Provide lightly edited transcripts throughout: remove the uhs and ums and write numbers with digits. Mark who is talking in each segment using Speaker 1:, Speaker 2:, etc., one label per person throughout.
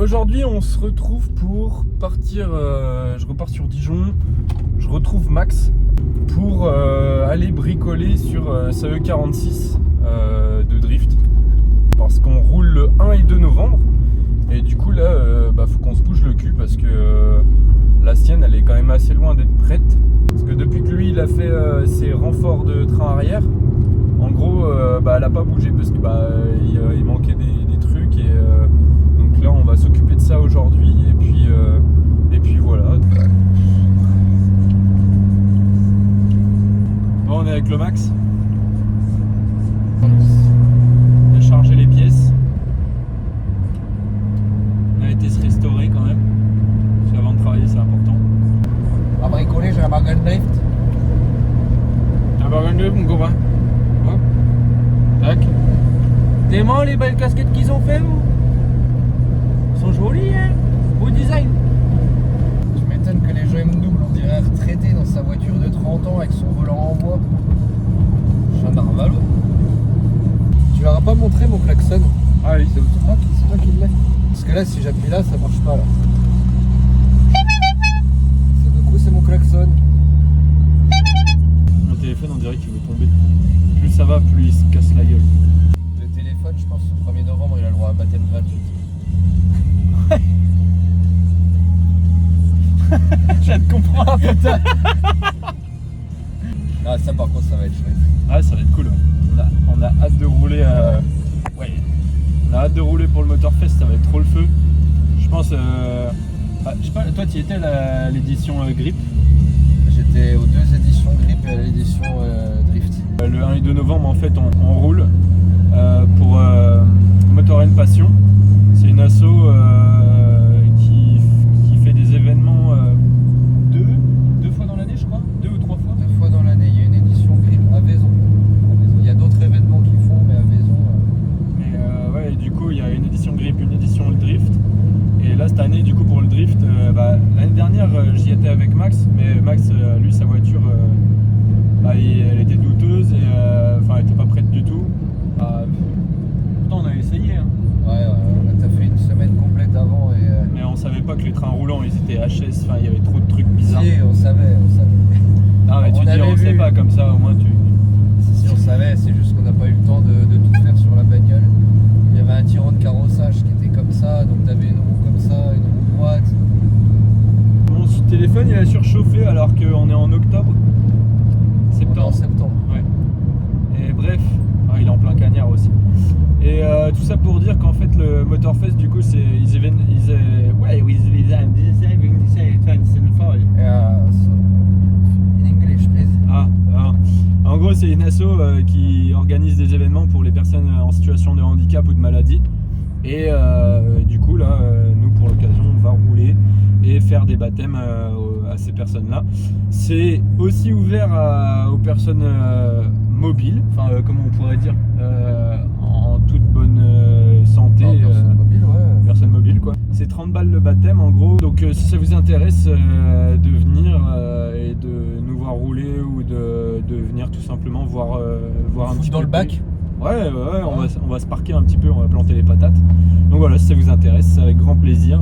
Speaker 1: Aujourd'hui, on se retrouve pour partir. Je repars sur Dijon. Je retrouve Max pour aller bricoler sur sa E46 de drift. Parce qu'on roule le 1 et 2 novembre. Et du coup, là, faut qu'on se bouge le cul parce que la sienne, elle est quand même assez loin d'être prête. Parce que depuis que lui, il a fait ses renforts de train arrière, en gros, elle a pas bougé parce que il manquait des trucs. Et donc là, on va s'occuper de ça aujourd'hui. Et puis voilà. Bon, on est avec le Max. On a chargé les pièces. On a été se restaurer quand même. Parce qu'avant de travailler, c'est important.
Speaker 2: À bricoler, j'ai un Bargain Drift.
Speaker 1: Un Bargain Drift, mon copain. Hop. Tac. T'aimes les belles casquettes qu'ils ont fait, vous? Ils sont jolis, hein? Beau design.
Speaker 2: Je m'étonne que les gens aiment double. On dirait un retraité dans sa voiture de 30 ans avec son volant en bois. Je suis un narvalo. Tu leur as pas montré mon klaxon?
Speaker 1: Ah oui,
Speaker 2: C'est toi qui l'as. Parce que là, si j'appuie là, ça marche pas là. Du coup, c'est mon klaxon.
Speaker 1: mon téléphone, on dirait qu'il veut tomber. Plus ça va, plus il se casse la gueule.
Speaker 2: Le téléphone, je pense, le 1er novembre, il a le droit à baptême gratuit.
Speaker 1: Je viens de comprendre, putain.
Speaker 2: Ah, ça par contre, ça va être chouette.
Speaker 1: Ah, ça va être cool. Ouais. On a hâte de rouler. Ouais. On a hâte de rouler pour le Motorfest, ça va être trop le feu. Je pense. Je sais pas, toi, tu y étais à l'édition Grip.
Speaker 2: J'étais aux 2 éditions Grip et à l'édition Drift.
Speaker 1: Le 1 et 2 novembre, en fait, on roule pour Motorrad Passion. C'est une asso qui fait des événements deux fois dans l'année, je crois. 2 ou 3 fois.
Speaker 2: 2 fois dans l'année, il y a une édition Grip à Vaison. Il y a d'autres événements qu'ils font, mais à Vaison.
Speaker 1: Mais ouais, et du coup, il y a une édition Grip, une édition le Drift. Et là, cette année, du coup, pour le Drift, l'année dernière, j'y étais avec Max. Mais Max, lui, sa voiture, elle était douteuse et elle était pas prête du tout. Pourtant, on a essayé. Hein.
Speaker 2: Ouais, on a fait une semaine complète avant et.
Speaker 1: Mais on savait pas que les trains roulants, ils étaient HS. Enfin, il y avait trop de trucs bizarres.
Speaker 2: Si, on savait.
Speaker 1: Non, mais tu dis, on sait pas comme ça, au moins tu.
Speaker 2: Si, on savait, c'est juste qu'on n'a pas eu le temps de tout faire sur la bagnole. Il y avait un tirant de carrossage qui était comme ça, donc t'avais une roue comme ça, une roue droite.
Speaker 1: Mon téléphone, il a surchauffé alors qu'on est en octobre.
Speaker 2: On est en septembre.
Speaker 1: Ouais. Et bref, il est en plein cagnard aussi. Et tout ça pour dire qu'en fait le Motorfest du coup c'est
Speaker 2: In English, please.
Speaker 1: En gros c'est une asso qui organise des événements pour les personnes en situation de handicap ou de maladie. Et du coup là nous pour l'occasion on va rouler et faire des baptêmes à ces personnes là. C'est aussi ouvert aux personnes mobiles, enfin comment on pourrait dire en toute bonne santé, personne mobile quoi. C'est 30 balles le baptême en gros, donc si ça vous intéresse de venir et de nous voir rouler ou de venir tout simplement voir un petit peu
Speaker 2: dans le bac.
Speaker 1: Ouais, on va se parquer un petit peu, on va planter les patates. Donc voilà, si ça vous intéresse, c'est avec grand plaisir,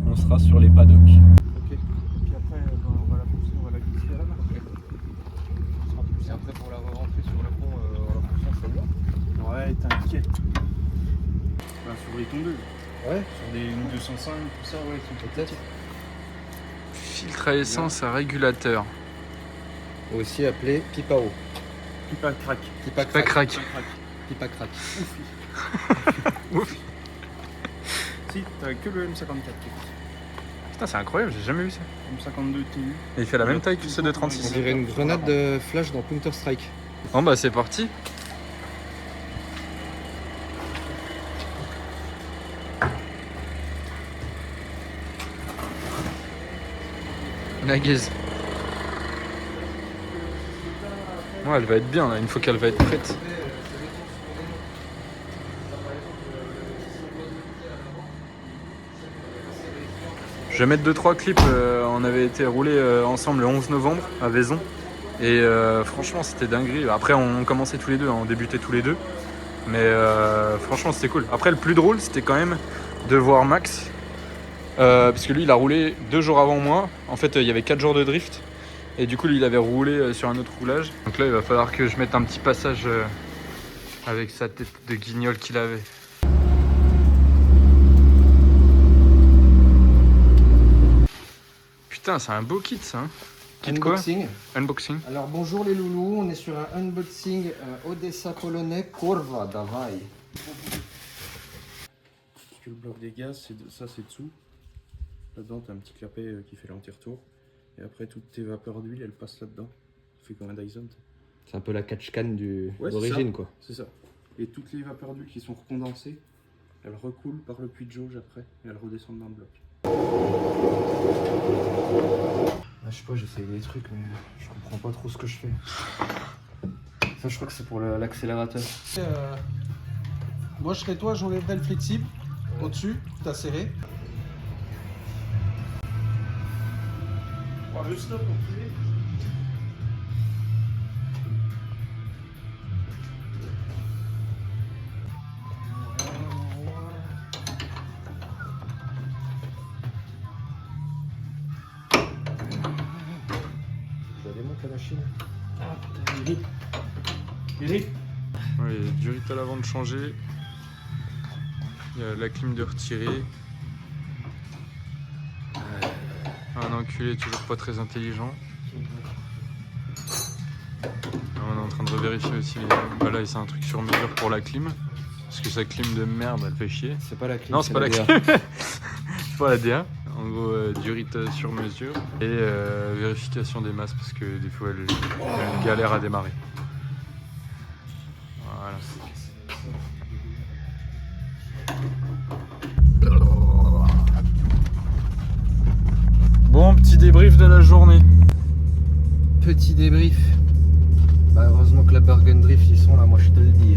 Speaker 1: on sera sur les paddocks.
Speaker 3: Ok, puis après on va la pousser, on va la glisser à la main.
Speaker 2: Ok. Et après pour la re-rentrer sur le pont en la poussant celle-là.
Speaker 3: Ouais, t'inquiète. Sur les tondeuses.
Speaker 2: Ouais.
Speaker 3: Sur des 205, tout ça, ouais, c'est
Speaker 2: Peut-être.
Speaker 1: Filtre à essence à régulateur.
Speaker 2: Aussi appelé pipe à eau.
Speaker 3: Pipe à crack.
Speaker 2: Pipe à
Speaker 1: Pas
Speaker 2: crack.
Speaker 1: crack.
Speaker 2: Pipe à crack.
Speaker 1: Ouf.
Speaker 3: Si, t'as que le M54 qui
Speaker 1: Putain, c'est incroyable, j'ai jamais vu ça.
Speaker 3: M52 TU.
Speaker 1: Et il fait la même taille que ceux de 36.
Speaker 2: On dirait une grenade de flash dans Counter Strike.
Speaker 1: Bon bah c'est parti. La gaze. Ouais, elle va être bien là, une fois qu'elle va être prête. Je vais mettre 2-3 clips, on avait été roulés ensemble le 11 novembre à Vaison. Et franchement c'était dinguerie. Après on commençait tous les deux, on débutait tous les deux. Mais franchement c'était cool. Après le plus drôle c'était quand même de voir Max. Parce que lui il a roulé 2 jours avant moi. En fait il y avait 4 jours de drift. Et du coup lui il avait roulé sur un autre roulage. Donc là il va falloir que je mette un petit passage avec sa tête de guignol qu'il avait. Putain c'est un beau kit ça hein. Kit
Speaker 2: Unboxing.
Speaker 1: quoi? Unboxing.
Speaker 2: Alors bonjour les loulous, on est sur un unboxing Odessa polonais Kurwa dawaj.
Speaker 3: Le bloc des gaz, ça c'est dessous. Là-dedans, tu as un petit clapet qui fait l'anti-retour. Et après, toutes tes vapeurs d'huile, elles passent là-dedans. Ça fait comme un Dyson.
Speaker 2: C'est un peu la catch-can
Speaker 3: d'origine, quoi. C'est ça. Et toutes les vapeurs d'huile qui sont recondensées, elles recoulent par le puits de jauge après. Et elles redescendent dans le bloc.
Speaker 2: Ah, je sais pas, j'essaye des trucs, mais je comprends pas trop ce que je fais. Ça, je crois que c'est pour l'accélérateur.
Speaker 4: Moi, je serais toi, j'enlèverais le flexible. Au-dessus, t'as serré.
Speaker 3: Le stop en privé.
Speaker 2: Je la démonte la machine.
Speaker 3: Ah putain, il est.
Speaker 1: Ouais, il y a du rythme à l'avant de changer. Il y a la clim de retirer. Un enculé toujours pas très intelligent. On est en train de revérifier aussi. Bah là c'est un truc sur mesure pour la clim. Parce que sa clim de merde elle fait chier.
Speaker 2: C'est pas la clim.
Speaker 1: Non c'est pas la clim. C'est pas la DA. En gros du rythme sur mesure. Et vérification des masses parce que des fois elle galère à démarrer. Voilà. Bon, petit débrief de la journée.
Speaker 2: Petit débrief. Bah, heureusement que la Bergen Drift ils sont là, moi je te le dis.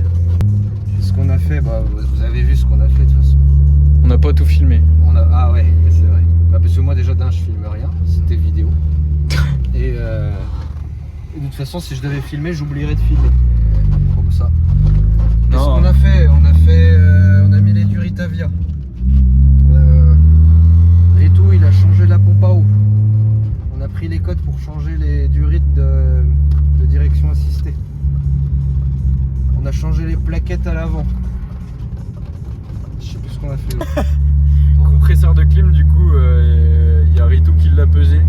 Speaker 2: Ce qu'on a fait, bah, vous avez vu ce qu'on a fait de toute façon.
Speaker 1: On n'a pas tout filmé.
Speaker 2: Ah ouais, c'est vrai. Bah, parce que moi déjà d'un je filme rien, c'était vidéo. Et de toute façon si je devais filmer, j'oublierais de filmer. Comme ça.
Speaker 1: Non.
Speaker 2: Ce qu'on a fait, on a mis les Duritavia. Et tout, il a changé la pompe à eau. On a pris les codes pour changer les durites de direction assistée. On a changé les plaquettes à l'avant. Je sais plus ce qu'on a fait.
Speaker 1: Compresseur de clim, du coup, il y a Ritu qui l'a pesé.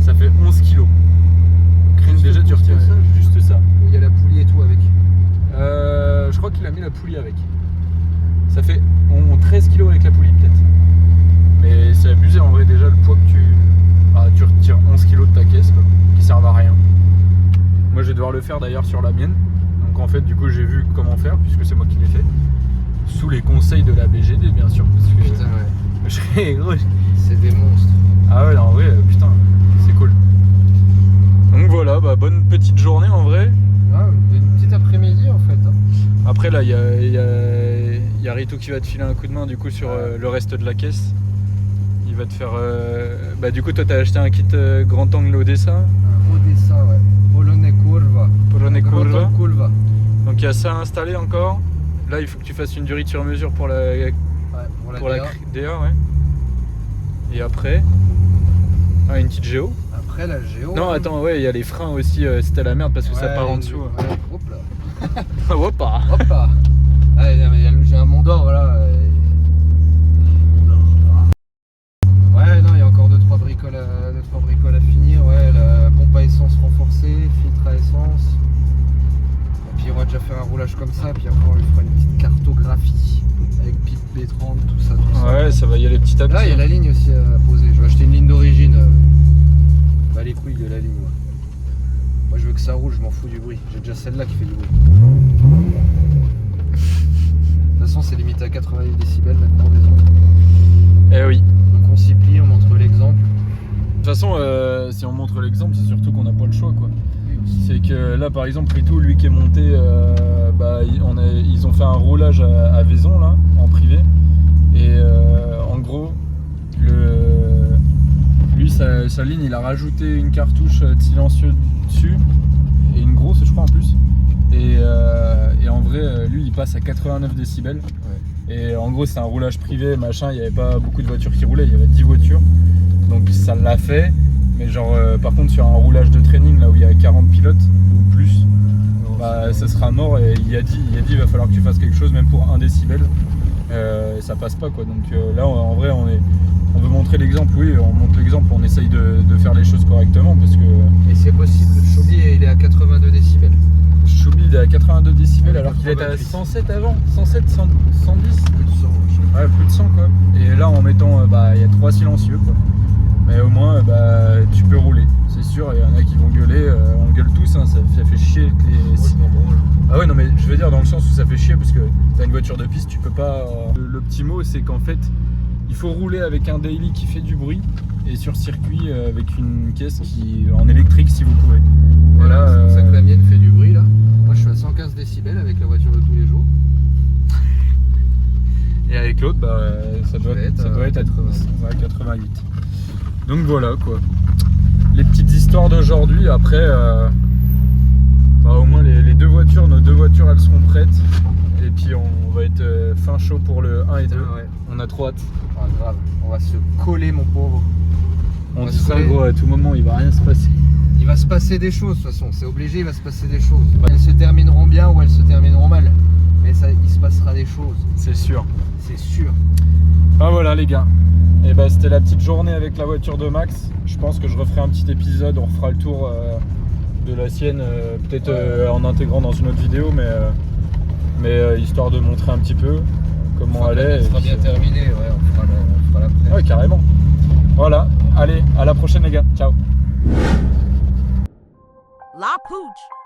Speaker 1: Ça fait 11 kg. Crine déjà, tu retires juste ça.
Speaker 2: Il y a la poulie et tout avec.
Speaker 1: Je crois qu'il a mis la poulie avec. Ça fait 13 kg avec la poulie peut-être. Mais c'est abusé en vrai déjà le poids que tu retires 11 kg de ta caisse quoi, qui servent à rien. Moi je vais devoir le faire d'ailleurs sur la mienne. Donc en fait du coup j'ai vu comment faire puisque c'est moi qui l'ai fait. Sous les conseils de la BGD bien sûr. Parce que
Speaker 2: Putain ouais.
Speaker 1: C'est
Speaker 2: des monstres.
Speaker 1: Ah ouais en vrai putain c'est cool. Donc voilà bah, bonne petite journée en vrai.
Speaker 2: Ah, une petite après-midi en fait. Hein.
Speaker 1: Après là il y a Ritu qui va te filer un coup de main du coup sur le reste de la caisse. Il va te faire. Bah, du coup, toi, t'as acheté un kit grand angle Odessa.
Speaker 2: Odessa, ouais. Polonais Kurwa.
Speaker 1: Polonais
Speaker 2: Kurwa.
Speaker 1: Donc, il y a ça à installer encore. Là, il faut que tu fasses une durite sur mesure pour la DA, ouais. Et après. Ah, une petite géo.
Speaker 2: Après, la géo.
Speaker 1: Non, attends, ouais, il y a les freins aussi. C'était la merde parce que ça part en dessous.
Speaker 2: Ouais. Hop là.
Speaker 1: Hop là.
Speaker 2: Hop là. Allez, j'ai un Mont d'Or, voilà. Ouais, non, il y a encore 2-3 bricoles à finir. Ouais, la pompe à essence renforcée, filtre à essence. Et puis on va déjà faire un roulage comme ça. Puis après on lui fera une petite cartographie avec pipe B30, tout ça.
Speaker 1: Ouais, ça va y aller petit à petit.
Speaker 2: Là, il y a la ligne aussi à poser. Je vais acheter une ligne d'origine. Bah les couilles de la ligne. Moi je veux que ça roule, je m'en fous du bruit. J'ai déjà celle-là qui fait du bruit. De toute façon, c'est limité à 80 décibels maintenant, des ondes.
Speaker 1: Eh oui.
Speaker 2: Donc on s'y plie, on montre l'exemple.
Speaker 1: De toute façon, si on montre l'exemple, c'est surtout qu'on n'a pas le choix, quoi. C'est que là, par exemple, Ritu, lui qui est monté, ils ont fait un roulage à Vaison, là, en privé. Et en gros, lui, sa ligne, il a rajouté une cartouche de silencieux dessus. Et une grosse, je crois, en plus. Et en vrai, lui, il passe à 89 décibels.
Speaker 2: Ouais.
Speaker 1: Et en gros, c'était un roulage privé, machin, il n'y avait pas beaucoup de voitures qui roulaient, il y avait 10 voitures. Donc ça l'a fait. Mais genre, par contre, sur un roulage de training, là où il y a 40 pilotes ou plus, bah, ça sera mort. Et il a dit, il va falloir que tu fasses quelque chose, même pour 1 décibel. Ça passe pas, quoi. Donc là, en vrai, on veut montrer l'exemple, oui, on montre l'exemple, on essaye de faire les choses correctement parce que.
Speaker 2: Et c'est possible, Chauby il est à 82 décibels.
Speaker 1: Chauby il est à 82 décibels alors qu'il était à
Speaker 2: 88.
Speaker 1: 107 avant, 107, 110.
Speaker 2: Plus de 100,
Speaker 1: Ouais, plus de 100 quoi. Et là en mettant, bah, il y a 3 silencieux quoi. Mais au moins, bah, tu peux rouler, c'est sûr. Il y en a qui vont gueuler, on gueule tous, hein, ça fait chier que les. Ah ouais, non mais je veux dire dans le sens où ça fait chier parce que t'as une voiture de piste, tu peux pas. Le petit mot c'est qu'en fait, il faut rouler avec un daily qui fait du bruit et sur circuit avec une caisse qui en électrique si vous pouvez.
Speaker 2: Voilà, c'est pour ça que la mienne fait du bruit là. Moi je suis à 115 décibels avec la voiture de tous les jours.
Speaker 1: Et avec l'autre, bah, ça doit être à 88. Donc voilà quoi. Les petites histoires d'aujourd'hui. Après, bah, au moins nos deux voitures, elles seront prêtes. Et puis on va être fin chaud pour le 1 et 2.
Speaker 2: Ouais.
Speaker 1: On a trop hâte.
Speaker 2: Ah, grave, on va se coller mon pauvre.
Speaker 1: On
Speaker 2: va
Speaker 1: dit
Speaker 2: se
Speaker 1: ça
Speaker 2: coller.
Speaker 1: gros, à tout moment il va rien se passer.
Speaker 2: Il va se passer des choses de toute façon, c'est obligé, il va se passer des choses. Elles se termineront bien ou elles se termineront mal. Mais ça, il se passera des choses,
Speaker 1: C'est sûr.
Speaker 2: c'est sûr.
Speaker 1: Ah voilà les gars. Et bah c'était la petite journée avec la voiture de Max. Je pense que je referai un petit épisode, on refera le tour de la sienne, peut-être en intégrant dans une autre vidéo, mais histoire de montrer un petit peu comment elle est.
Speaker 2: Elle sera bien terminée, ouais, on fera l'après.
Speaker 1: Ouais carrément. Voilà, allez, à la prochaine les gars, ciao.
Speaker 5: La Pooch.